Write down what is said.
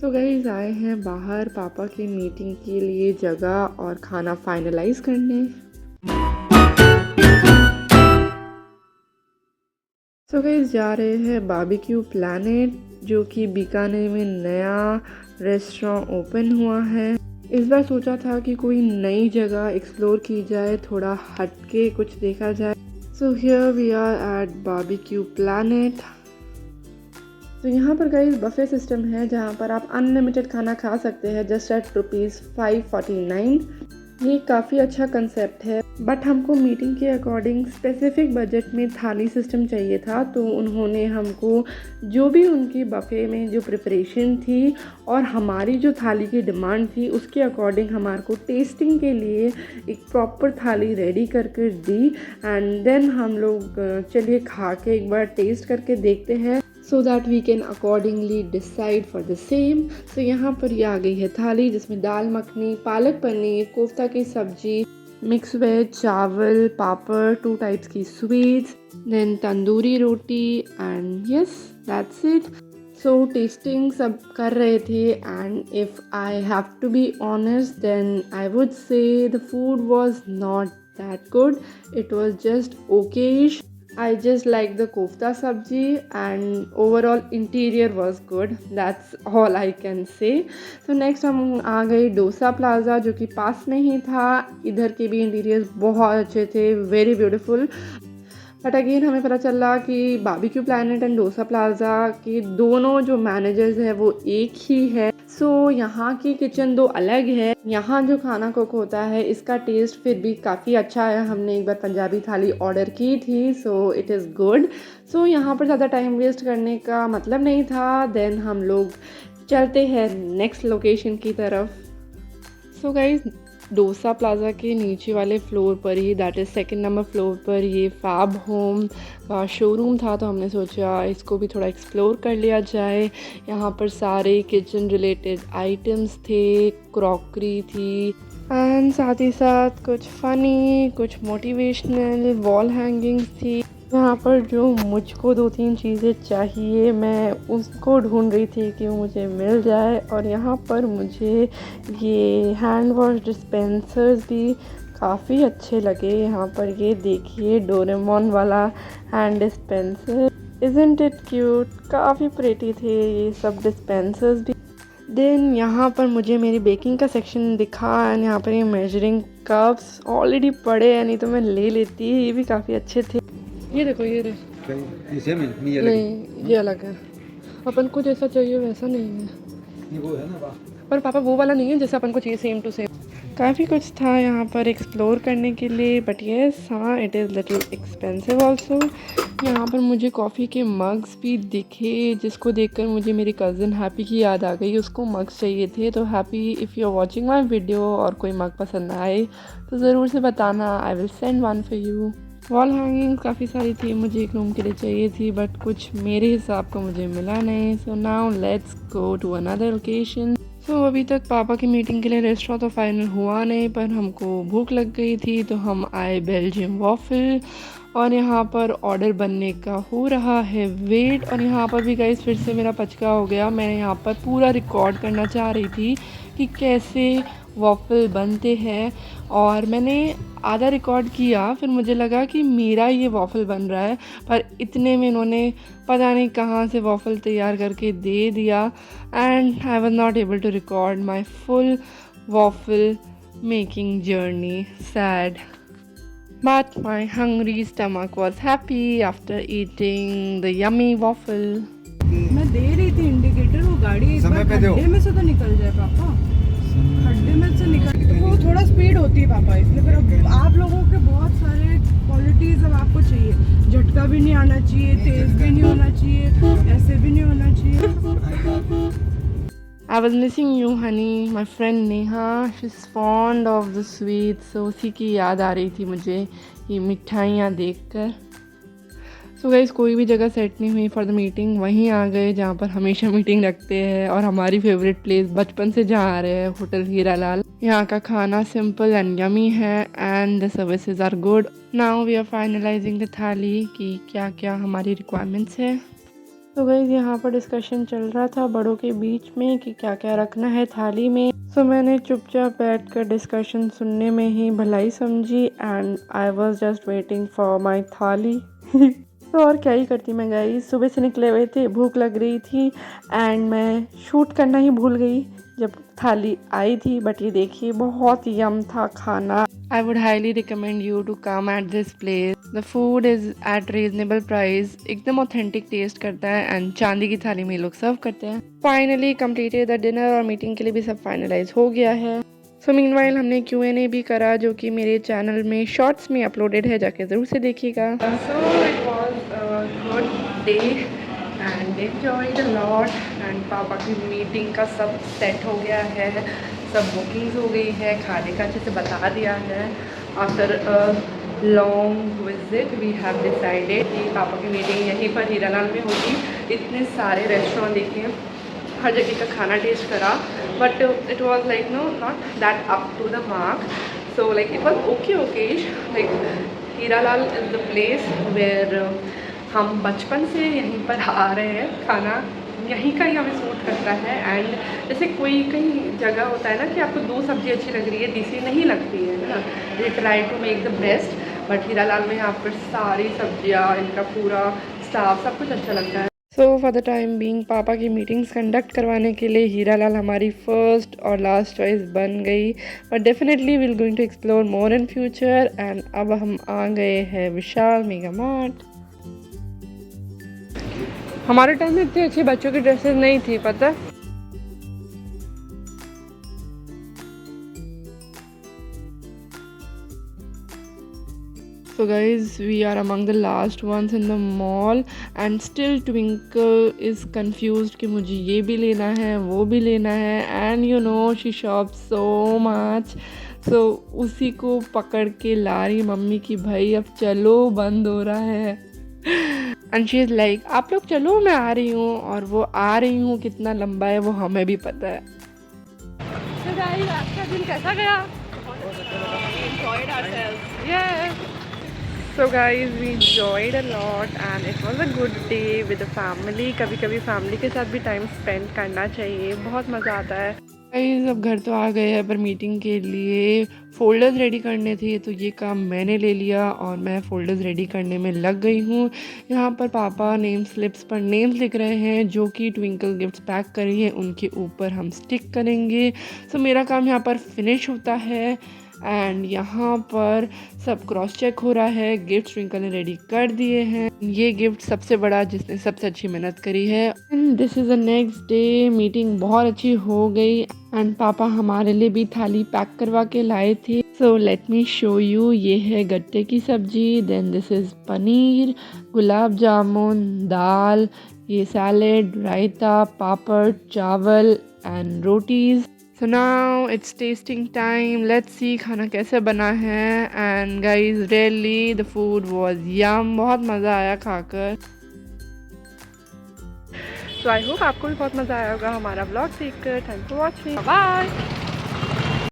तो गाइस आए हैं बाहर पापा की मीटिंग के लिए जगह और खाना फाइनलाइज करने। तो गाइस जा रहे हैं बारबेक्यू प्लैनेट, जो कि बीकानेर में नया रेस्टोरेंट ओपन हुआ है। इस बार सोचा था कि कोई नई जगह एक्सप्लोर की जाए, थोड़ा हटके कुछ देखा जाए। So here we are at barbecue planet. तो यहाँ पर गाइस बफे सिस्टम है, जहाँ पर आप अनलिमिटेड खाना खा सकते हैं जस्ट एट ₹549। ये काफ़ी अच्छा कंसेप्ट है, बट हमको मीटिंग के अकॉर्डिंग स्पेसिफिक बजट में थाली सिस्टम चाहिए था। तो उन्होंने हमको जो भी उनकी बफे में जो प्रिपरेशन थी और हमारी जो थाली की डिमांड थी उसके अकॉर्डिंग हमारे को टेस्टिंग के लिए एक प्रॉपर थाली रेडी करके दी। एंड देन हम लोग चलिए खा के एक बार टेस्ट करके देखते हैं, so that we can accordingly decide for the same। तो यहाँ पर ये आ गई है थाली, जिसमें दाल मखनी, पालक पनीर, कोफ्ता की सब्जी, मिक्स वेज, चावल, पापड़, 2 टाइप्स की sweets, then tandoori roti and yes that's it. So testing सब कर रहे थे and if I have to be honest then I would say the food was not that good, it was just okayish. I just like the kofta sabji and overall interior was good. That's all I can say. So next हम आ गए dosa plaza, जो कि पास में ही था। इधर के भी इंटीरियर्स बहुत अच्छे थे, वेरी ब्यूटीफुल। बट अगेन हमें पता चला कि barbecue planet and dosa plaza के दोनों जो मैनेजर्स हैं वो एक ही है। सो यहाँ की किचन दो अलग है। यहाँ जो खाना कुक होता है इसका टेस्ट फिर भी काफ़ी अच्छा है। हमने एक बार पंजाबी थाली ऑर्डर की थी, सो इट इज़ गुड। सो यहाँ पर ज़्यादा टाइम वेस्ट करने का मतलब नहीं था। देन हम लोग चलते हैं नेक्स्ट लोकेशन की तरफ। सो गाइज डोसा प्लाज़ा के नीचे वाले फ्लोर पर ही, that is 2nd number floor पर, ये फैब होम का शोरूम था। तो हमने सोचा इसको भी थोड़ा एक्सप्लोर कर लिया जाए। यहाँ पर सारे किचन रिलेटेड आइटम्स थे, क्रॉकरी थी एंड साथ ही साथ कुछ फ़नी, कुछ मोटिवेशनल वॉल हैंगिंग्स थी। यहाँ पर जो मुझको 2-3 चीज़ें चाहिए मैं उसको ढूंढ रही थी कि मुझे मिल जाए। और यहाँ पर मुझे ये हैंड वॉश डिस्पेंसर्स भी काफ़ी अच्छे लगे। यहाँ पर ये देखिए डोरेमोन वाला hand dispenser, isn't it cute, काफ़ी प्रेटी थे ये सब डिस्पेंसर्स भी। देन यहाँ पर मुझे मेरी बेकिंग का सेक्शन दिखा एंड यहाँ पर ये मेजरिंग कप्स ऑलरेडी पड़े हैं, नहीं तो मैं ले लेती। ये भी काफ़ी अच्छे थे। ये देखो ये नहीं, ये अलग है। अपन को जैसा चाहिए वैसा नहीं है, ये वो है ना, पर पापा वो वाला नहीं है जैसा अपन को चाहिए सेम टू सेम। काफ़ी कुछ था यहाँ पर एक्सप्लोर करने के लिए, बट येस हाँ it is little expensive also. यहाँ पर मुझे कॉफ़ी के मग्स भी दिखे, जिसको देखकर मुझे मेरी कज़न हैप्पी की याद आ गई। उसको मग्स चाहिए थे। तो happy, if you are watching my video और कोई मग पसंद आए तो ज़रूर से बताना, I will send one for you. Wall hanging काफ़ी सारी थी, मुझे एक रूम के लिए चाहिए थी, बट कुछ मेरे हिसाब का मुझे मिला नहीं। So now let's go to another location. So अभी तक पापा की मीटिंग के लिए रेस्टोरेंट तो फाइनल हुआ नहीं, पर हमको भूख लग गई थी तो हम आए बेल्जियम वॉफल। और यहाँ पर ऑर्डर बनने का हो रहा है वेट। और यहाँ पर भी गाइस फिर से मेरा पचका हो गया। मैं यहाँ पर पूरा रिकॉर्ड करना चाह रही थी कि कैसे वॉफल बनते हैं, और मैंने आधा रिकॉर्ड किया। फिर मुझे लगा कि मेरा ये वॉफल बन रहा है, पर इतने में इन्होंने पता नहीं कहाँ से वॉफल तैयार करके दे दिया and I was not able to record my full waffle making journey. Sad, but my hungry stomach was happy after eating the yummy waffle। मैं दे रही थी इंडिकेटर, वो गाड़ी एक बार खड्डे में से तो निकल जाए पापा, खड्डे में से निकल, वो थोड़ा स्पीड होती है पापा, इसलिए। फिर अब आप लोगों के बहुत सारे क्वालिटीज़ अब आपको चाहिए, झटका भी नहीं आना चाहिए, तेज भी नहीं होना चाहिए, ऐसे भी नहीं होना चाहिए। I was missing you honey, my friend Neha, she's fond of the sweets, so उसी की याद आ रही थी मुझे ये मिठाइयाँ देखकर। सो गाइस कोई भी जगह सेट नहीं हुई फॉर द मीटिंग, वहीं आ गए जहाँ पर हमेशा मीटिंग रखते हैं और हमारी फेवरेट प्लेस बचपन से जहाँ आ रहे हैं, होटल हीरा लाल। यहाँ का खाना सिंपल एंड यमी है and the services are good. Now we are finalizing the thali कि क्या क्या हमारी रिक्वायरमेंट्स है। तो गाइस यहाँ पर डिस्कशन चल रहा था बड़ों के बीच में कि क्या क्या रखना है थाली में। सो मैंने चुपचाप बैठकर डिस्कशन सुनने में ही भलाई समझी and I was just waiting for my थाली। तो और क्या ही करती मैं गाइस, सुबह से निकले हुए थे, भूख लग रही थी एंड मैं शूट करना ही भूल गई जब थाली आई थी। बट ये देखिए बहुत यम था खाना। I would highly recommend you to come at this place. The food is at reasonable price. एकदम authentic taste करता है and चांदी की थाली में लोग सर्व करते हैं। Finally completed the dinner और मीटिंग के लिए भी सब फाइनलाइज हो गया है। So meanwhile हमने Q&A भी करा जो कि मेरे चैनल में शॉर्ट्स में अपलोडेड है, जाके ज़रूर से देखिएगा। So it was a good day and enjoyed a lot and पापा की मीटिंग का सब सेट हो गया है, सब बुकिंग्स हो गई है, खाने का अच्छे से बता दिया है। After a long visit we have decided कि पापा की मीटिंग यहीं पर हीरालाल में होगी। इतने सारे रेस्टोरेंट देखे, हर जगह का खाना टेस्ट करा, but it was like no not that up to the mark. So like it was okay like Hiralal is the place where हम बचपन से यहीं पर आ रहे हैं, खाना यहीं का ही हमें सूट करता है। एंड जैसे कोई कहीं जगह होता है ना कि आपको दो सब्ज़ी अच्छी लग रही है, तीसरी नहीं लगती है ना, they try to make the best. But Hiralal में यहाँ पर सारी सब्जियाँ, इनका पूरा स्टाफ, सब कुछ अच्छा लगता है। So for the time being पापा की मीटिंग्स कंडक्ट करवाने के लिए हीरालाल हमारी फर्स्ट और लास्ट चॉइस बन गई। But definitely will going to explore more in future. And अब हम आ गए हैं विशाल मेगा मार्ट। हमारे टाइम में इतनी अच्छी बच्चों की ड्रेसेस नहीं थी, पता है। So guys, we are among the last ones in the mall and still Twinkle is confused कि मुझे ये भी लेना है, वो भी लेना है and you know she shops so much. So उसी को पकड़ के ला रही मम्मी की भाई अब चलो, बंद हो रहा है। And she is like आप लोग चलो, मैं आ रही हूँ। और वो आ रही हूँ कितना लंबा है वो हमें भी पता है। So guys, आज का दिन कैसा गया? Enjoyed ourselves. Yes. So guys, we enjoyed a lot and it was a good day with the family. कभी कभी फैमिली के साथ भी टाइम स्पेंड करना चाहिए, बहुत मज़ा आता है। गाइस अब घर तो आ गए हैं, पर मीटिंग के लिए फ़ोल्डर्स रेडी करने थे तो ये काम मैंने ले लिया और मैं फ़ोल्डर्स रेडी करने में लग गई हूँ। यहाँ पर पापा नेम स्लिप्स पर नेम्स लिख रहे हैं जो कि ट्विंकल गिफ्ट्स पैक करी है उनके ऊपर हम स्टिक करेंगे। सो मेरा काम यहाँ पर फिनिश होता है एंड यहाँ पर सब क्रॉस चेक हो रहा है। गिफ्ट ट्विंकल ने रेडी कर दिए हैं। ये गिफ्ट सबसे बड़ा जिसने सबसे अच्छी मेहनत करी है। And this is the next day. Meeting बहुत अच्छी हो गई एंड पापा हमारे लिए भी थाली पैक करवा के लाए थे। So let me show you. ये है गट्टे की सब्जी, then this is paneer, gulab jamun, दाल, ये सैलेड, रायता, पापड़, चावल and rotis. So now it's tasting time. Let's see खाना कैसे बना है। And guys, really the food was yum. बहुत मज़ा आया खाकर। So I hope आपको भी बहुत मज़ा आया होगा हमारा vlog देखकर। Thanks for watching. Bye.